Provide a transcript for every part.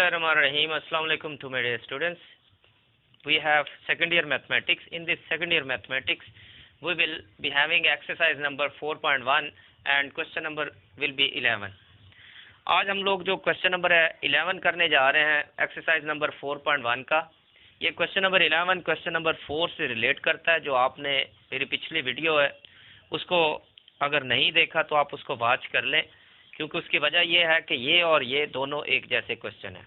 Bismillahirrahmanirrahim. Assalamu alaikum to my dear students. We have second year mathematics. In this second year mathematics, we will be having exercise number 4.1 and question number will be 11. आज हम लोग जो question number 11 करने जा रहे हैं exercise number 4.1 का। ये क्वेश्चन नंबर 11 क्वेश्चन नंबर 4 से रिलेट करता है। जो आपने मेरी पिछली वीडियो है उसको अगर नहीं देखा तो आप उसको वॉच कर लें, क्योंकि उसकी वजह यह है कि ये और ये दोनों एक जैसे क्वेश्चन है।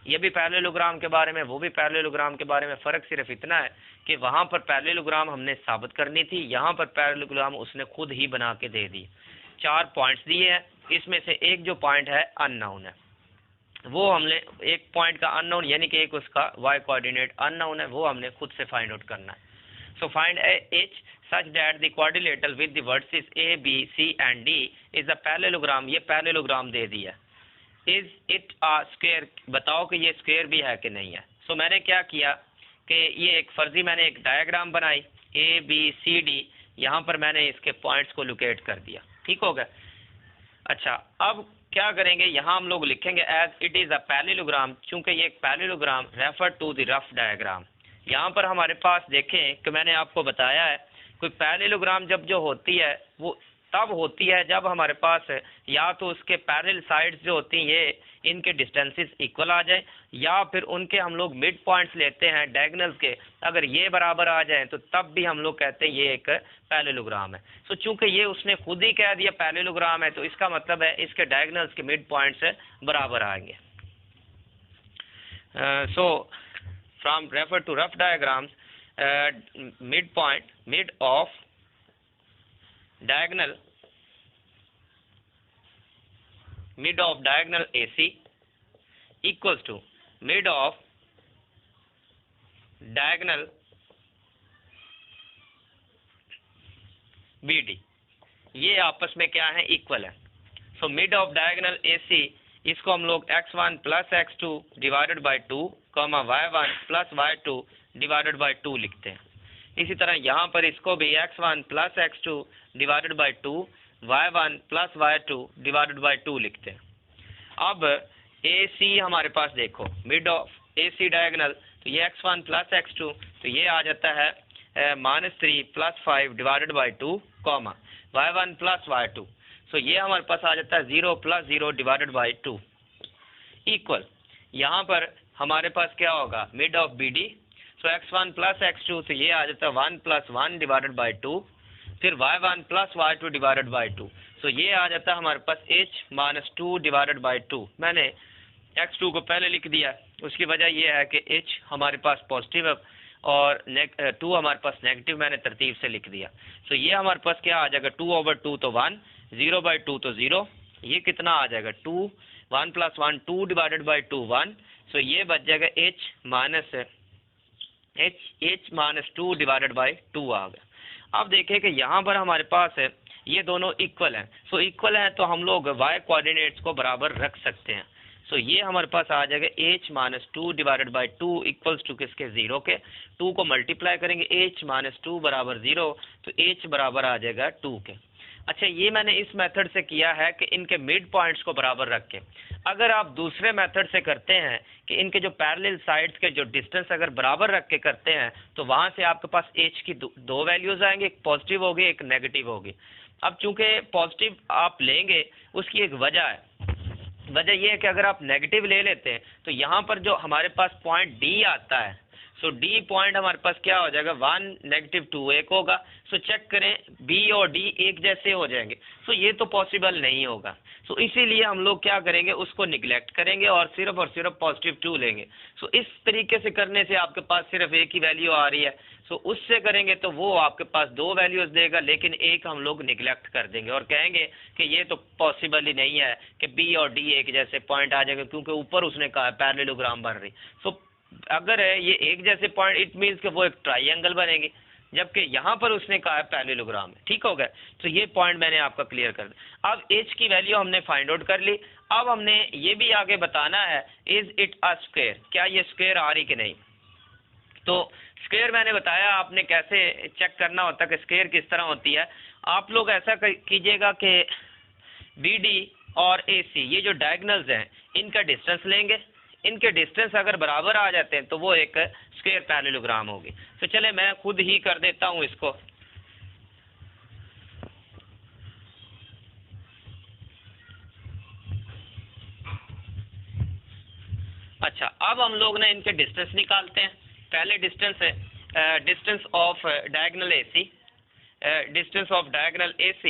ये भी पैरेललोग्राम के बारे में, वो भी पैरेललोग्राम के बारे में। फ़र्क सिर्फ इतना है कि वहाँ पर पैरेललोग्राम हमने साबित करनी थी, यहाँ पर पैरेललोग्राम उसने खुद ही बना के दे दी। 4 पॉइंट्स दिए हैं, इसमें से एक जो पॉइंट है अननोन है, वो हमने एक पॉइंट का अननोन यानी कि एक उसका वाई कोऑर्डिनेट अननोन है, वो हमने खुद से फाइंड आउट करना है। So find H such that the quadrilateral with the vertices A, B, C and D is a parallelogram। ये पैरेललोग्राम दे दिया। Is it a square? बताओ कि ये स्क्वायर भी है कि नहीं है। So मैंने क्या किया कि ये एक फर्जी मैंने एक डायग्राम बनाई A, B, C, D। यहाँ पर मैंने इसके पॉइंट्स को लोकेट कर दिया। ठीक हो गया। अच्छा, अब क्या करेंगे, यहाँ हम लोग लिखेंगे as it is a parallelogram. चूँकि ये एक parallelogram refer to the rough diagram. यहाँ पर हमारे पास देखें कि मैंने आपको बताया है कोई पैरेललोग्राम जब जो होती है वो तब होती है जब हमारे पास या तो उसके पैरेलल साइड्स जो होती हैं ये इनके डिस्टेंसेस इक्वल आ जाए, या फिर उनके हम लोग मिड पॉइंट्स लेते हैं डायगोनल्स के, अगर ये बराबर आ जाए तो तब भी हम लोग कहते हैं ये एक पैरेललोग्राम है। सो चूंकि ये उसने खुद ही कह दिया पैरेललोग्राम है, तो इसका मतलब है इसके डायगोनल्स के मिड पॉइंट्स बराबर आएंगे। From refer to rough diagrams, mid of diagonal AC equals to mid of diagonal BD। ये आपस में क्या है, इक्वल है। So mid of diagonal AC इसको हम लोग x1 plus x2 divided by 2 comma y1 plus y2 divided by 2 लिखते हैं। इसी तरह यहाँ पर इसको भी x1 plus x2 divided by 2 y1 plus y2 divided by 2 लिखते हैं। अब AC हमारे पास देखो मिड ऑफ AC डायगोनल, तो ये x1 प्लस x2, तो ये आ जाता है -3 plus 5 divided by 2 comma y1 plus y2, सो ये हमारे पास आ जाता है 0 प्लस 0 डिवाइडेड बाई 2 इक्वल। यहाँ पर हमारे पास क्या होगा, mid of BD, so x1 plus x2, तो ये आ जाता है 1 प्लस 1 डिवाइडेड बाई 2, फिर y1 plus y2 divided by 2, सो ये आ जाता है हमारे पास h माइनस 2 डिवाइडेड बाई 2। मैंने x2 को पहले लिख दिया, उसकी वजह ये है कि h हमारे पास पॉजिटिव है और 2 हमारे पास नेगेटिव, मैंने तरतीब से लिख दिया। सो ये हमारे पास क्या आ जाएगा, 2 ओवर 2 तो 1, 0 बाई 2 तो 0, ये कितना आ जाएगा 2, 1 प्लस 1 2 डिवाइडेड बाई 2 1, सो ये बच जाएगा h माइनस 2 डिवाइडेड बाई 2 आ गया। अब देखें कि यहाँ पर हमारे पास है ये दोनों इक्वल हैं। सो इक्वल है तो हम लोग y कोऑर्डिनेट्स को बराबर रख सकते हैं। सो ये हमारे पास आ जाएगा h minus 2 divided by 2 equals to किसके, 0 के। 2 को मल्टीप्लाई करेंगे h माइनस 2 बराबर 0, तो h बराबर आ जाएगा 2 के। अच्छा, ये मैंने इस मेथड से किया है कि इनके मिड पॉइंट्स को बराबर रख के। अगर आप दूसरे मेथड से करते हैं कि इनके जो पैरेलल साइड्स के जो डिस्टेंस अगर बराबर रख के करते हैं, तो वहाँ से आपके पास h की दो वैल्यूज़ आएंगे, एक पॉजिटिव होगी एक नेगेटिव होगी। अब चूंकि पॉजिटिव आप लेंगे उसकी एक वजह है, वजह यह है कि अगर आप नेगेटिव ले लेते हैं तो यहाँ पर जो हमारे पास पॉइंट D आता है, सो D पॉइंट हमारे पास क्या हो जाएगा, 1 नेगेटिव 2 एक होगा। सो चेक करें B और D एक जैसे हो जाएंगे, सो ये तो पॉसिबल नहीं होगा। सो इसीलिए हम लोग क्या करेंगे, उसको निगलेक्ट करेंगे और सिर्फ पॉजिटिव 2 लेंगे। सो इस तरीके से करने से आपके पास सिर्फ एक ही वैल्यू आ रही है। सो उससे करेंगे तो वो आपके पास 2 वैल्यूज़ देगा, लेकिन एक हम लोग निगलेक्ट कर देंगे और कहेंगे कि ये तो पॉसिबल ही नहीं है कि B और D एक जैसे पॉइंट आ जाएगा, क्योंकि ऊपर उसने कहा पैरेललोग्राम बन रही। सो अगर है ये एक जैसे पॉइंट, इट मीन्स कि वो एक ट्राइंगल बनेगी, जबकि यहाँ पर उसने कहा है पैरेललोग्राम है। ठीक हो गया। तो ये पॉइंट मैंने आपका क्लियर कर दिया। अब h की वैल्यू हमने फाइंड आउट कर ली। अब हमने ये भी आगे बताना है इज इट अ स्क्वायर, क्या ये स्क्वायर आ रही कि नहीं। तो स्क्वायर मैंने बताया आपने कैसे चेक करना होता है कि स्क्वायर किस तरह होती है। आप लोग ऐसा कीजिएगा कि BD और AC ये जो डायगोनल्स हैं इनका डिस्टेंस लेंगे, इनके डिस्टेंस अगर बराबर आ जाते हैं तो वो एक स्क्वायर पैरेललोग्राम होगी। तो चले मैं खुद ही कर देता हूँ इसको। अच्छा, अब हम लोग ना इनके डिस्टेंस निकालते हैं। पहले डिस्टेंस है distance of diagonal AC, distance of diagonal AC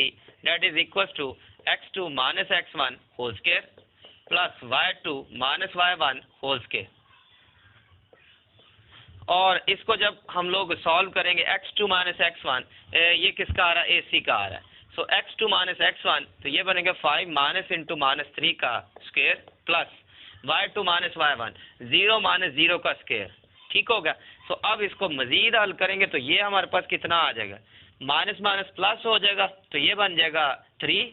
that is equal to x2 minus x1 whole square plus y2 minus y1 whole square. और इसको जब हम लोग सॉल्व करेंगे x2 माइनस x1 ये किसका आ रहा है, AC का आ रहा है। सो x2 माइनस x1 तो ये बनेगा 5 माइनस इंटू माइनस 3 का square plus y2 minus y1 0 minus 0 का स्क्वायर। ठीक होगा। तो अब इसको मजीद हल करेंगे तो ये हमारे पास कितना आ जाएगा, माइनस माइनस प्लस हो जाएगा तो ये बन जाएगा 3,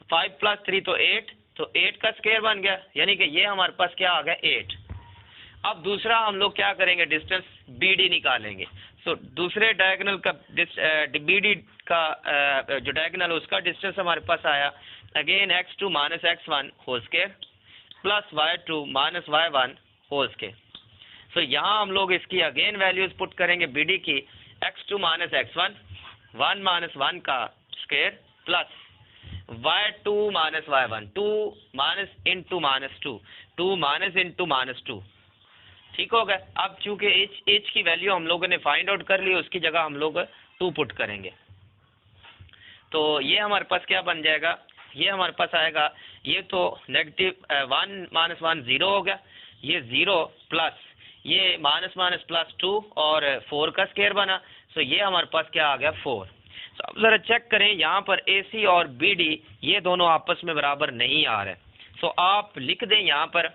5 प्लस 3 तो 8, तो 8 का स्क्वायर बन गया, यानी कि ये हमारे पास क्या आ गया 8। अब दूसरा हम लोग क्या करेंगे, डिस्टेंस BD निकालेंगे। सो दूसरे डायगोनल का BD का जो डायगोनल उसका डिस्टेंस हमारे पास आया again x2 minus x1 whole square plus y2 minus y1 whole square. So यहाँ हम लोग इसकी अगेन वैल्यूज पुट करेंगे BD की, x2 माइनस x1 1 माइनस 1 का square plus y2 minus y1 2 minus into minus 2 minus into minus 2। ठीक हो गया। अब चूंकि h की वैल्यू हम लोगों ने फाइंड आउट कर ली, उसकी जगह हम लोग 2 पुट करेंगे। तो ये हमारे पास क्या बन जाएगा, ये हमारे पास आएगा, ये तो नेगेटिव 1 माइनस 1 0 हो गया, ये 0 प्लस ये माइनस माइनस प्लस 2 और 4 का स्क्वायर बना। सो ये हमारे पास क्या आ गया 4। तो अब ज़रा चेक करें यहाँ पर AC और BD ये दोनों आपस में बराबर नहीं आ रहे। सो आप लिख दें यहाँ पर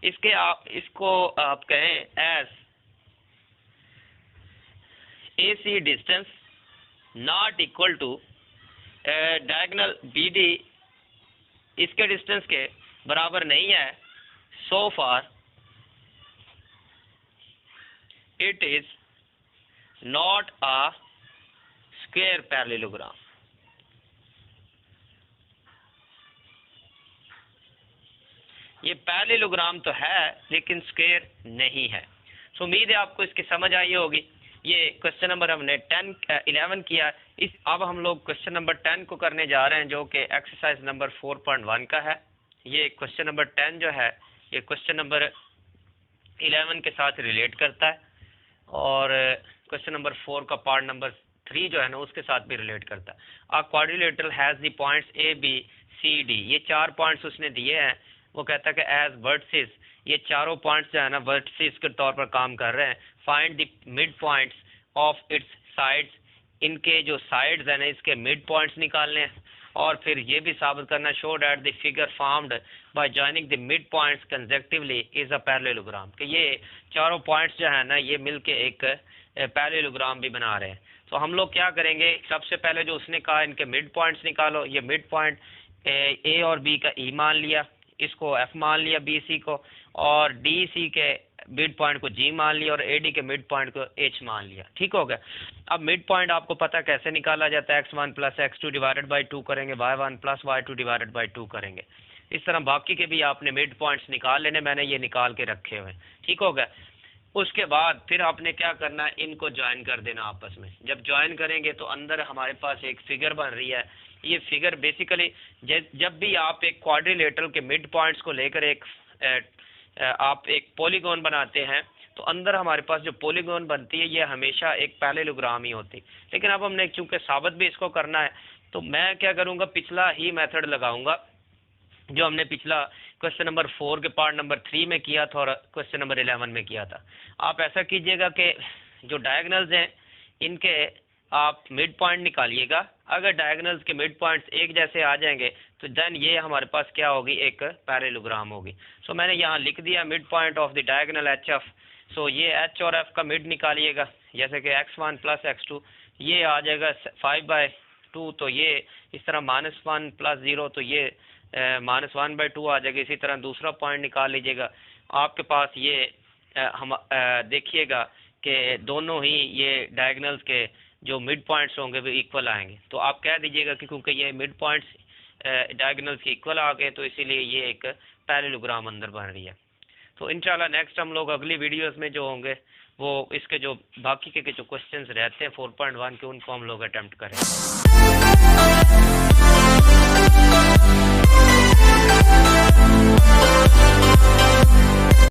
इसको आप कहें as AC distance not equal to diagonal BD इसके डिस्टेंस के बराबर नहीं है। So far it is not a square parallelogram. ये पैरेललोग्राम तो है लेकिन स्क्वायर नहीं है। सो उम्मीद है आपको इसकी समझ आई होगी। ये क्वेश्चन नंबर हमने 11 किया। अब हम लोग क्वेश्चन नंबर 10 को करने जा रहे हैं, जो कि एक्सरसाइज नंबर 4.1 का है। ये क्वेश्चन नंबर 10 जो है ये क्वेश्चन नंबर 11 के साथ रिलेट करता है और क्वेश्चन नंबर 4 का पार्ट नंबर 3 जो है ना उसके साथ भी रिलेट करता है। अ quadrilateral has the points ABCD, ये 4 पॉइंट्स उसने दिए हैं। वो कहता है कि एज वर्टिसेस, ये चारों पॉइंट्स जो है ना वर्टिसेस के तौर पर काम कर रहे हैं। Find the mid points of its sides, इनके जो साइड्स हैं ना इसके मिड पॉइंट्स निकालने हैं। और फिर ये भी साबित करना, show that the figure formed by joining the mid points consecutively is a parallelogram, कि ये चारों पॉइंट्स जो है ना ये मिलके एक पैरेललोग्राम भी बना रहे हैं। तो हम लोग क्या करेंगे, सबसे पहले जो उसने कहा इनके मिड पॉइंट्स निकालो। ये मिड पॉइंट A और B का E मान लिया, इसको F मान लिया BC को, और DC के मिड पॉइंट को G मान लिया और AD के मिड पॉइंट को H मान लिया। ठीक हो गया। अब मिड पॉइंट आपको पता कैसे निकाला जाता है, x1 plus x2 divided by 2 करेंगे, y1 plus y2 divided by 2 करेंगे। इस तरह बाकी के भी आपने मिड पॉइंट्स निकाल लेने, मैंने ये निकाल के रखे हुए। ठीक हो गया। उसके बाद फिर आपने क्या करना है, इनको ज्वाइन कर देना आपस में। जब ज्वाइन करेंगे तो अंदर हमारे पास एक फिगर बन रही है। ये फिगर बेसिकली जब भी आप एक क्वाड्रिलेटरल के मिड पॉइंट्स को लेकर आप एक पॉलीगॉन बनाते हैं तो अंदर हमारे पास जो पॉलीगॉन बनती है ये हमेशा एक पैरेललोग्राम ही होती। लेकिन अब हमने चूंकि साबित भी इसको करना है तो मैं क्या करूँगा, पिछला ही मेथड लगाऊंगा जो हमने पिछला क्वेश्चन नंबर 4 के पार्ट नंबर 3 में किया था और क्वेश्चन नंबर 11 में किया था। आप ऐसा कीजिएगा कि जो डायगोनल्स हैं इनके आप मिड पॉइंट निकालिएगा। अगर डायगोनल्स के मिड पॉइंट्स एक जैसे आ जाएंगे तो देन ये हमारे पास क्या होगी, एक पैरेललोग्राम होगी। सो मैंने यहाँ लिख दिया mid point of the diagonal HF। सो ये H और F का मिड निकालिएगा, जैसे कि x1 प्लस x2 ये आ जाएगा 5/2, तो ये इस तरह -1 प्लस 0 तो ये -1/2 आ जाएगा। इसी तरह दूसरा पॉइंट निकाल लीजिएगा। आपके पास ये हम देखिएगा कि दोनों ही ये डायगोनल्स के जो मिड पॉइंट्स होंगे वो इक्वल आएंगे। तो आप कह दीजिएगा कि क्योंकि ये मिड पॉइंट्स डायगोनल्स के इक्वल आ गए तो इसीलिए ये एक पैरेललोग्राम अंदर बन रही है। तो इंशाल्लाह नेक्स्ट हम लोग अगली वीडियोस में जो होंगे वो इसके जो बाकी के जो क्वेश्चंस रहते हैं 4.1 के उनको हम लोग अटेम्प्ट करें।